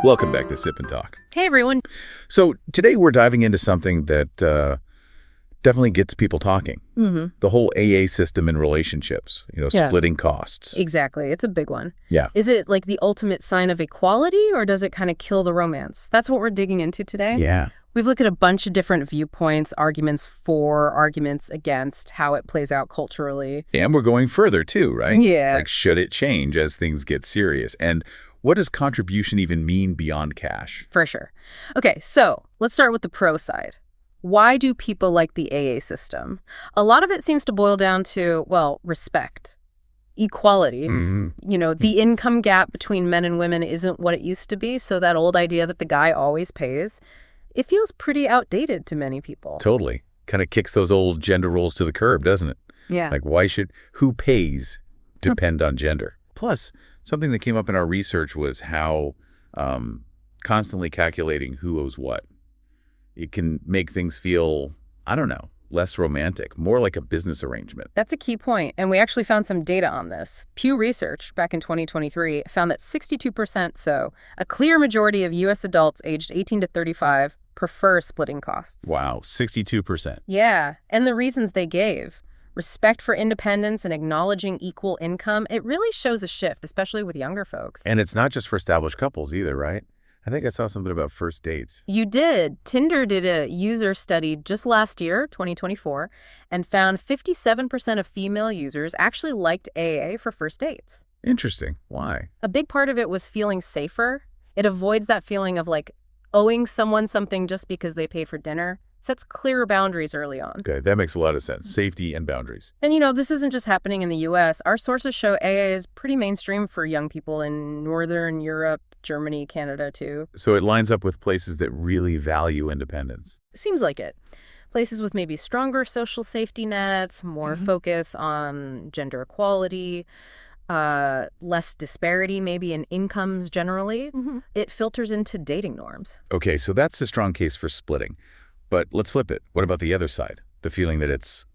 Welcome back to Sip and Talk. Hey, everyone. So today we're diving into something that definitely gets people talking. The whole AA system in relationships, splitting costs. Exactly. It's a big one. Yeah. Is it like the ultimate sign of equality, or does it kind of kill the romance? That's what we're digging into today. Yeah. We've looked at a bunch of different viewpoints, arguments for, arguments against, how it plays out culturally. And we're going further too, right? Yeah. Like, should it change as things get serious? And what does contribution even mean beyond cash? For sure. Okay, so let's start with the pro side. Why do people like the AA system? A lot of it seems to boil down to, well, respect, equality. The income gap between men and women isn't what it used to be, so that old idea that the guy always pays, it feels pretty outdated to many people. Totally. Kind of kicks those old gender roles to the curb, doesn't it? Yeah. Like, who pays depend on gender? Plus, something that came up in our research was how constantly calculating who owes what. It can make things feel, less romantic, more like a business arrangement. That's a key point, and we actually found some data on this. Pew Research, back in 2023, found that 62%, so a clear majority of U.S. adults aged 18 to 35, prefer splitting costs. Wow, 62%. Yeah, and the reasons they gave. Respect for independence and acknowledging equal income, it really shows a shift, especially with younger folks. And it's not just for established couples either, right? I think I saw something about first dates. You did. Tinder did a user study just last year, 2024, and found 57% of female users actually liked AA for first dates. Interesting. Why? A big part of it was feeling safer. It avoids that feeling of owing someone something just because they paid for dinner. Sets clear boundaries early on. Okay, that makes a lot of sense. Safety and boundaries. And this isn't just happening in the U.S. Our sources show AA is pretty mainstream for young people in Northern Europe, Germany, Canada, too. So it lines up with places that really value independence. Seems like it. Places with maybe stronger social safety nets, more focus on gender equality, less disparity maybe in incomes generally. It filters into dating norms. Okay, so that's a strong case for splitting. But let's flip it. What about the other side? The feeling that it's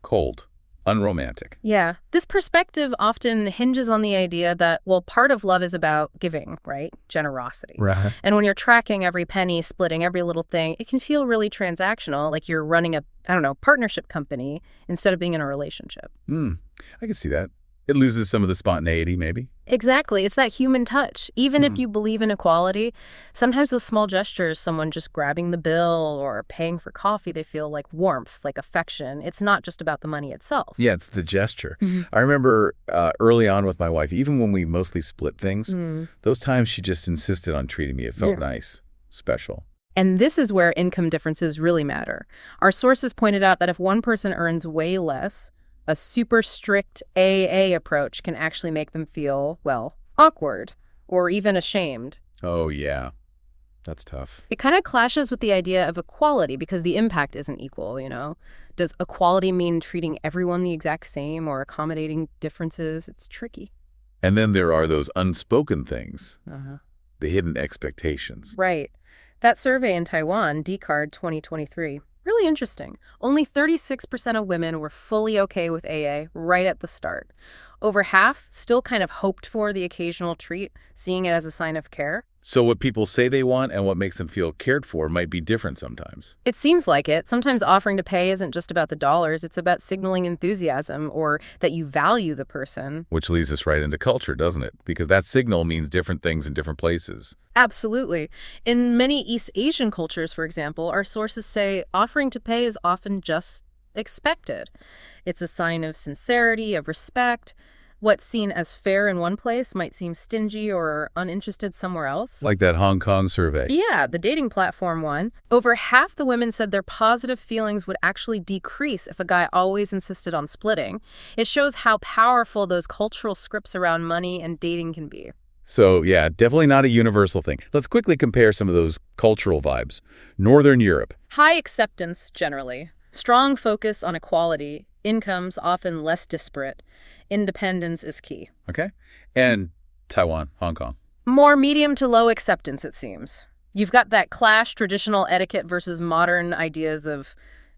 cold, unromantic. Yeah. This perspective often hinges on the idea that, part of love is about giving, right? Generosity. Right. And when you're tracking every penny, splitting every little thing, it can feel really transactional, like you're running a, partnership company instead of being in a relationship. I can see that. It loses some of the spontaneity, maybe. Exactly. It's that human touch. Even if you believe in equality, sometimes those small gestures, someone just grabbing the bill or paying for coffee, they feel like warmth, like affection. It's not just about the money itself. Yeah, it's the gesture. I remember early on with my wife, even when we mostly split things, those times she just insisted on treating me. It felt nice, special. And this is where income differences really matter. Our sources pointed out that if one person earns way less, a super strict AA approach can actually make them feel, awkward or even ashamed. Oh, yeah. That's tough. It kind of clashes with the idea of equality because the impact isn't equal, Does equality mean treating everyone the exact same or accommodating differences? It's tricky. And then there are those unspoken things, the hidden expectations. Right. That survey in Taiwan, DCARD 2023, really interesting. Only 36% of women were fully okay with AA right at the start. Over half still kind of hoped for the occasional treat, seeing it as a sign of care. So what people say they want and what makes them feel cared for might be different sometimes. It seems like it. Sometimes offering to pay isn't just about the dollars. It's about signaling enthusiasm or that you value the person. Which leads us right into culture, doesn't it? Because that signal means different things in different places. Absolutely. In many East Asian cultures, for example, our sources say offering to pay is often just expected. It's a sign of sincerity, of respect. What's seen as fair in one place might seem stingy or uninterested somewhere else. Like that Hong Kong survey. Yeah, the dating platform one. Over half the women said their positive feelings would actually decrease if a guy always insisted on splitting. It shows how powerful those cultural scripts around money and dating can be. So, yeah, definitely not a universal thing. Let's quickly compare some of those cultural vibes. Northern Europe. High acceptance, generally. Strong focus on equality. Incomes often less disparate. Independence is key. Okay. And Taiwan, Hong Kong. More medium to low acceptance, it seems. You've got that traditional etiquette versus modern ideas of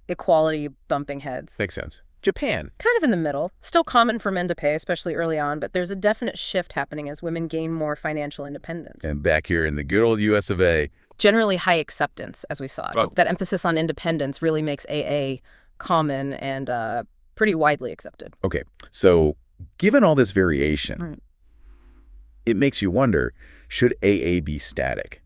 equality bumping heads. Makes sense. Japan. Kind of in the middle. Still common for men to pay, especially early on, but there's a definite shift happening as women gain more financial independence. And back here in the good old US of A. Generally high acceptance, as we saw. Oh. That emphasis on independence really makes AA common and pretty widely accepted. Okay, so given all this variation, Right. It makes you wonder, should AA be static?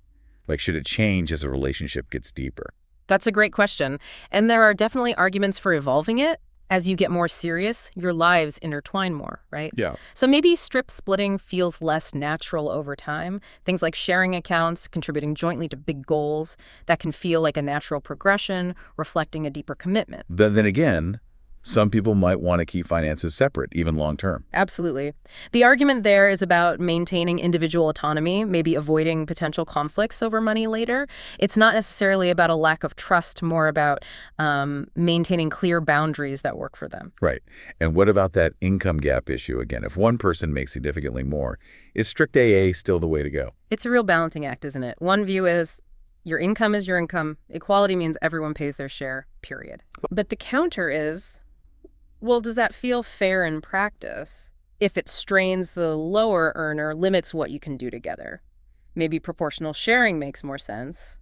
Like, should it change as a relationship gets deeper? That's a great question. And there are definitely arguments for evolving it. As you get more serious, your lives intertwine more, right? Yeah. So maybe strip splitting feels less natural over time. Things like sharing accounts, contributing jointly to big goals, that can feel like a natural progression, reflecting a deeper commitment. Then again, some people might want to keep finances separate, even long term. Absolutely. The argument there is about maintaining individual autonomy, maybe avoiding potential conflicts over money later. It's not necessarily about a lack of trust, more about maintaining clear boundaries that work for them. Right. And what about that income gap issue again? If one person makes significantly more, is strict AA still the way to go? It's a real balancing act, isn't it? One view is your income is your income. Equality means everyone pays their share, period. But the counter is, well, does that feel fair in practice if it strains the lower earner, limits what you can do together? Maybe proportional sharing makes more sense.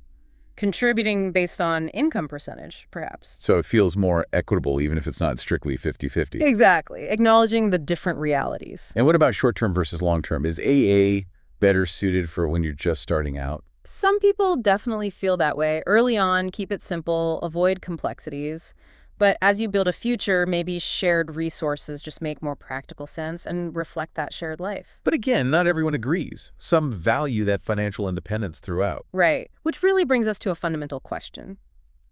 Contributing based on income percentage, perhaps. So it feels more equitable, even if it's not strictly 50-50. Exactly. Acknowledging the different realities. And what about short-term versus long-term? Is AA better suited for when you're just starting out? Some people definitely feel that way. Early on, keep it simple, avoid complexities. But as you build a future, maybe shared resources just make more practical sense and reflect that shared life. But again, not everyone agrees. Some value that financial independence throughout. Right. Which really brings us to a fundamental question.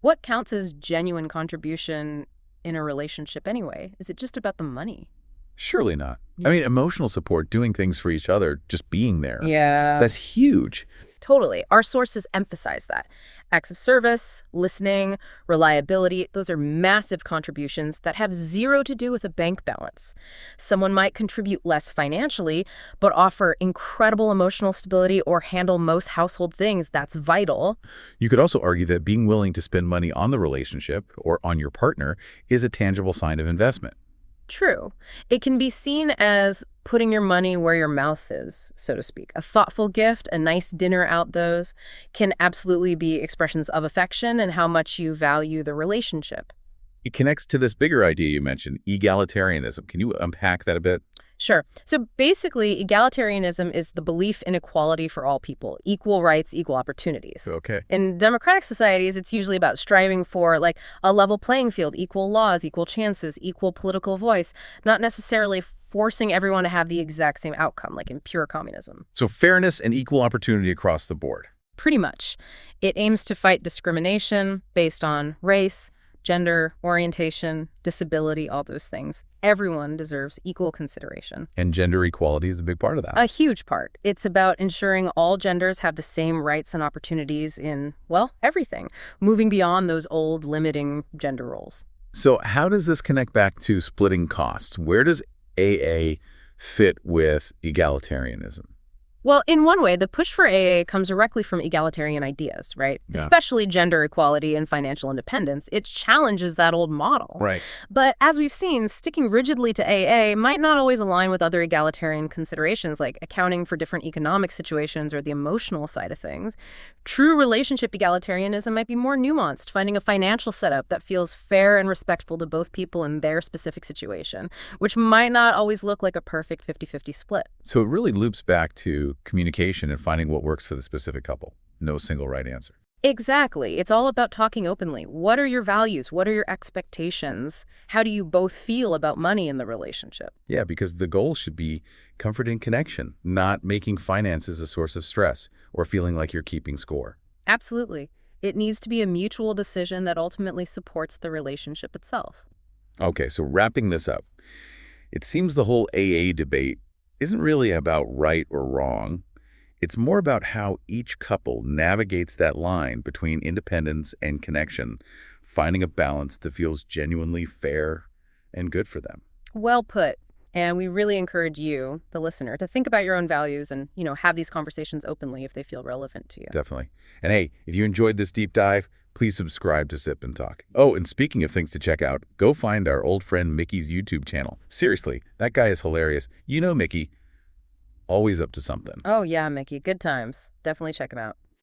What counts as genuine contribution in a relationship anyway? Is it just about the money? Surely not. Yeah. I mean, emotional support, doing things for each other, just being there. Yeah. That's huge. Totally. Our sources emphasize that. Acts of service, listening, reliability, those are massive contributions that have zero to do with a bank balance. Someone might contribute less financially, but offer incredible emotional stability or handle most household things. That's vital. You could also argue that being willing to spend money on the relationship or on your partner is a tangible sign of investment. True. It can be seen as putting your money where your mouth is, so to speak. A thoughtful gift, a nice dinner out, those can absolutely be expressions of affection and how much you value the relationship. It connects to this bigger idea you mentioned, egalitarianism. Can you unpack that a bit? Sure. So basically, egalitarianism is the belief in equality for all people, equal rights, equal opportunities. Okay. In democratic societies, it's usually about striving for like a level playing field, equal laws, equal chances, equal political voice, not necessarily forcing everyone to have the exact same outcome, like in pure communism. So fairness and equal opportunity across the board. Pretty much. It aims to fight discrimination based on race, gender, orientation, disability, all those things. Everyone deserves equal consideration. And gender equality is a big part of that. A huge part. It's about ensuring all genders have the same rights and opportunities in, well, everything, moving beyond those old limiting gender roles. So how does this connect back to splitting costs? Where does AA fit with egalitarianism? Well, in one way, the push for AA comes directly from egalitarian ideas, right? Yeah. Especially gender equality and financial independence. It challenges that old model. Right. But as we've seen, sticking rigidly to AA might not always align with other egalitarian considerations, like accounting for different economic situations or the emotional side of things. True relationship egalitarianism might be more nuanced, finding a financial setup that feels fair and respectful to both people in their specific situation, which might not always look like a perfect 50-50 split. So it really loops back to communication and finding what works for the specific couple. No single right answer. Exactly. It's all about talking openly. What are your values? What are your expectations? How do you both feel about money in the relationship? Yeah, because the goal should be comfort and connection, not making finances a source of stress or feeling like you're keeping score. Absolutely. It needs to be a mutual decision that ultimately supports the relationship itself. Okay, so wrapping this up, it seems the whole AA debate isn't really about right or wrong. It's more about how each couple navigates that line between independence and connection, finding a balance that feels genuinely fair and good for them. Well put. And we really encourage you, the listener, to think about your own values and, have these conversations openly if they feel relevant to you. Definitely. And hey, if you enjoyed this deep dive, please subscribe to Sip and Talk. Oh, and speaking of things to check out, go find our old friend Micky's YouTube channel. Seriously, that guy is hilarious. You know Micky, always up to something. Oh, yeah, Micky. Good times. Definitely check him out.